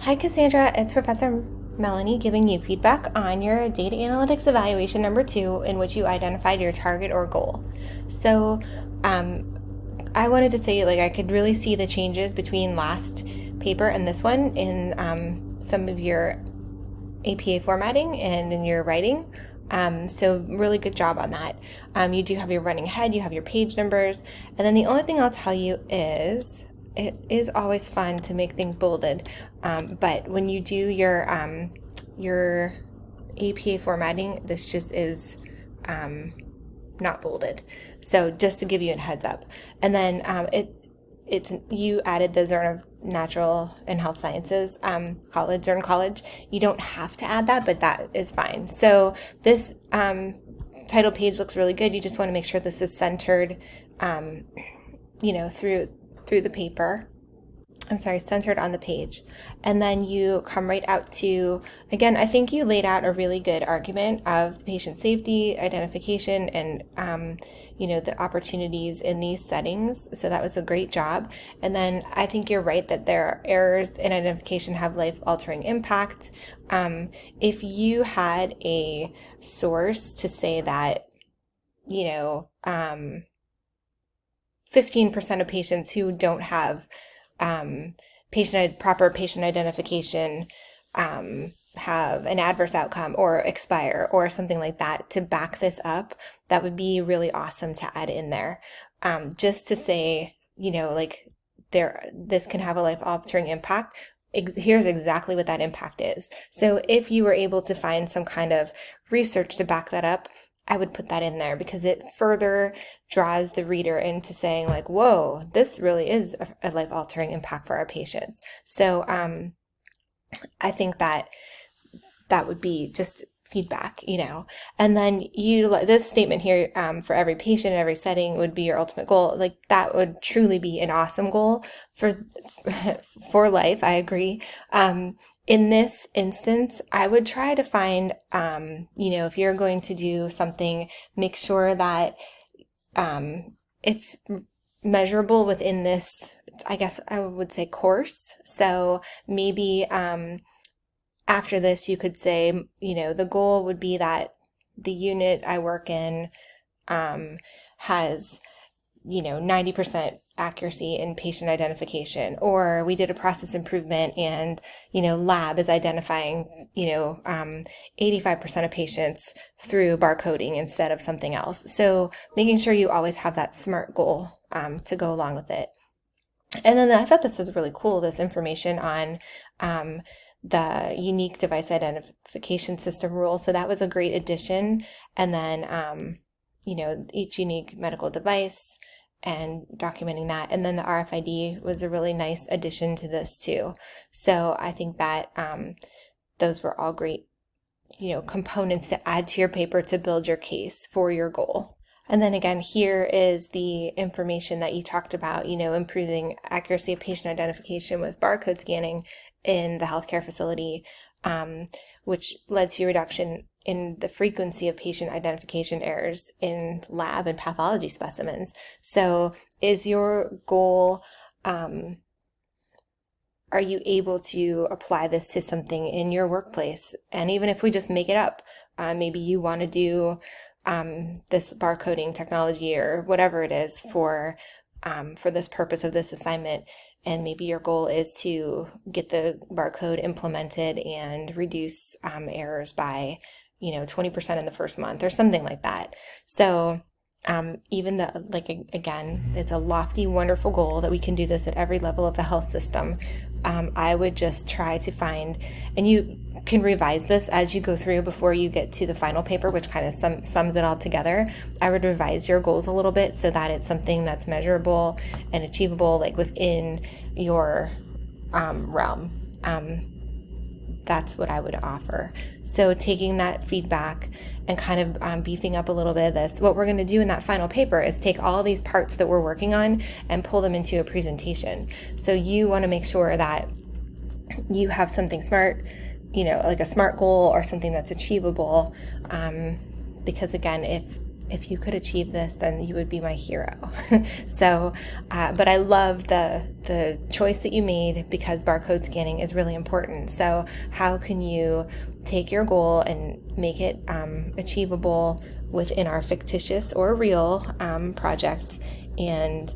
Hi, Cassandra. It's Professor Melanie giving you feedback on your data analytics evaluation number 2, in which you identified your target or goal. So, I wanted to say, I could really see the changes between last paper and this one in some of your APA formatting and in your writing. So really good job on that. You do have your running head, you have your page numbers, and then the only thing I'll tell you is it is always fun to make things bolded, but when you do your APA formatting, this just is not bolded. So just to give you a heads up, and then it's you added the Zern of Natural and Health Sciences college, Zern College. You don't have to add that, but that is fine. So this title page looks really good. You just want to make sure this is centered, through the paper. I'm sorry, centered on the page. And then you come right out to, again, I think you laid out a really good argument of patient safety, identification, and, the opportunities in these settings. So that was a great job. And then I think you're right that there are errors in identification have life-altering impact. If you had a source to say that, 15% of patients who don't have proper patient identification have an adverse outcome or expire or something like that to back this up, that would be really awesome to add in there. Just to say, this can have a life-altering impact. Here's exactly what that impact is. So if you were able to find some kind of research to back that up, I would put that in there because it further draws the reader into saying whoa, this really is a life-altering impact for our patients. So I think that would be just feedback, and then this statement here, for every patient, every setting would be your ultimate goal. That would truly be an awesome goal for life. I agree. In this instance, I would try to find, if you're going to do something, make sure that it's measurable within this, I guess I would say, course. So maybe after this, you could say, the goal would be that the unit I work in has 90% accuracy in patient identification, or we did a process improvement and, lab is identifying, 85% of patients through barcoding instead of something else. So making sure you always have that SMART goal to go along with it. And then I thought this was really cool, this information on the unique device identification system rule. So that was a great addition. And then, each unique medical device and documenting that. And then the RFID was a really nice addition to this too. So I think that those were all great, components to add to your paper to build your case for your goal. And then again, here is the information that you talked about, improving accuracy of patient identification with barcode scanning in the healthcare facility, which led to a reduction in the frequency of patient identification errors in lab and pathology specimens. So is your goal, are you able to apply this to something in your workplace? And even if we just make it up, maybe you want to do this barcoding technology or whatever it is for this purpose of this assignment, and maybe your goal is to get the barcode implemented and reduce errors by 20% in the first month or something like that. So even again, it's a lofty, wonderful goal that we can do this at every level of the health system. I would just try to find, and you can revise this as you go through before you get to the final paper, which kind of sums it all together. I would revise your goals a little bit so that it's something that's measurable and achievable, within your realm. That's what I would offer. So taking that feedback and kind of beefing up a little bit of this, what we're going to do in that final paper is take all these parts that we're working on and pull them into a presentation. So you want to make sure that you have something smart, like a SMART goal or something that's achievable, because again, if if you could achieve this, then you would be my hero. So, but I love the choice that you made, because barcode scanning is really important. So how can you take your goal and make it achievable within our fictitious or real project, and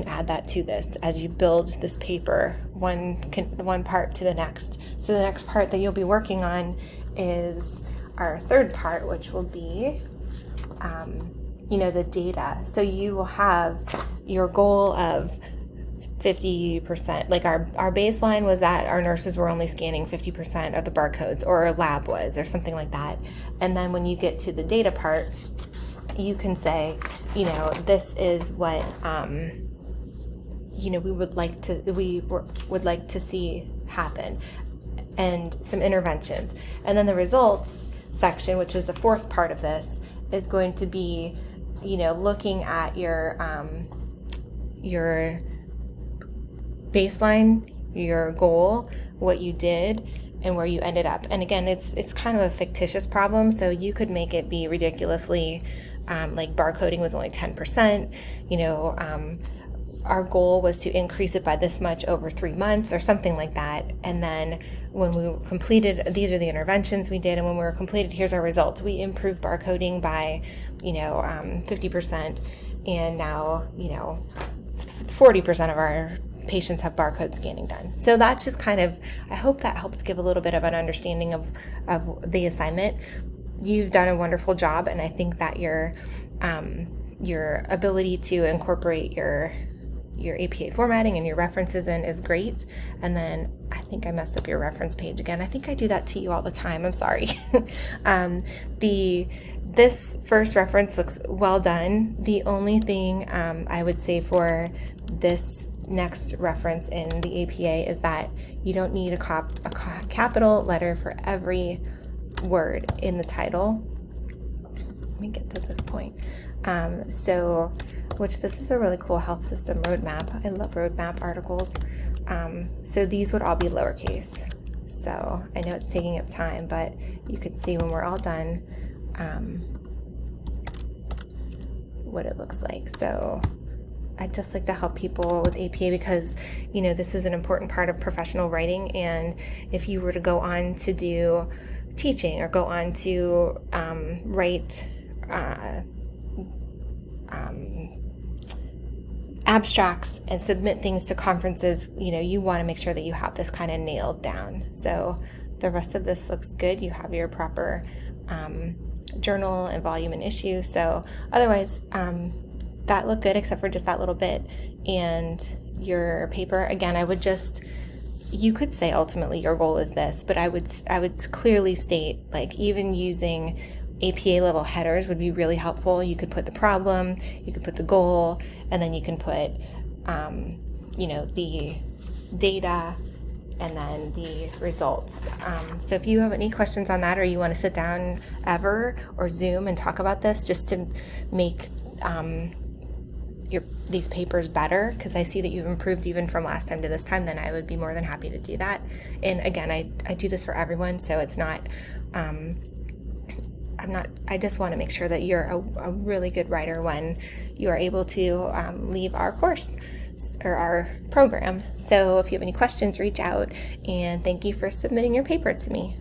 add that to this as you build this paper, one part to the next. So the next part that you'll be working on is our third part, which will be the data. So you will have your goal of 50%. Like our baseline was that our nurses were only scanning 50% of the barcodes, or a lab was, or something like that. And then when you get to the data part, you can say, this is what we would like to see happen, and some interventions. And then the results section, which is the fourth part of this, is going to be, looking at your baseline, your goal, what you did, and where you ended up. And again, it's kind of a fictitious problem, so you could make it be ridiculously like barcoding was only 10%. Our goal was to increase it by this much over 3 months, or something like that. And then when we completed, these are the interventions we did, and when we were completed, here's our results. We improved barcoding by 50%, and now 40% of our patients have barcode scanning done. So that's just kind of, I hope that helps give a little bit of an understanding of the assignment. You've done a wonderful job, and I think that your ability to incorporate your APA formatting and your references in is great. And then I think I messed up your reference page again. I think I do that to you all the time. I'm sorry. This first reference looks well done. The only thing I would say for this next reference in the APA is that you don't need a capital letter for every word in the title. Let me get to this point. This is a really cool health system roadmap. I love roadmap articles. So these would all be lowercase. So I know it's taking up time, but you could see when we're all done what it looks like. So I just like to help people with APA because, this is an important part of professional writing. And if you were to go on to do teaching, or go on to write abstracts and submit things to conferences, you want to make sure that you have this kind of nailed down. So the rest of this looks good. You have your proper journal and volume and issue. So otherwise, that looked good except for just that little bit. And your paper, again, you could say ultimately your goal is this, but I would clearly state, like, even using APA level headers would be really helpful. You could put the problem, you could put the goal, and then you can put, the data, and then the results. So if you have any questions on that, or you want to sit down ever or Zoom and talk about this just to make these papers better, because I see that you've improved even from last time to this time, then I would be more than happy to do that. And again, I do this for everyone, so it's not, I just want to make sure that you're a really good writer when you are able to leave our course or our program. So if you have any questions, reach out, and thank you for submitting your paper to me.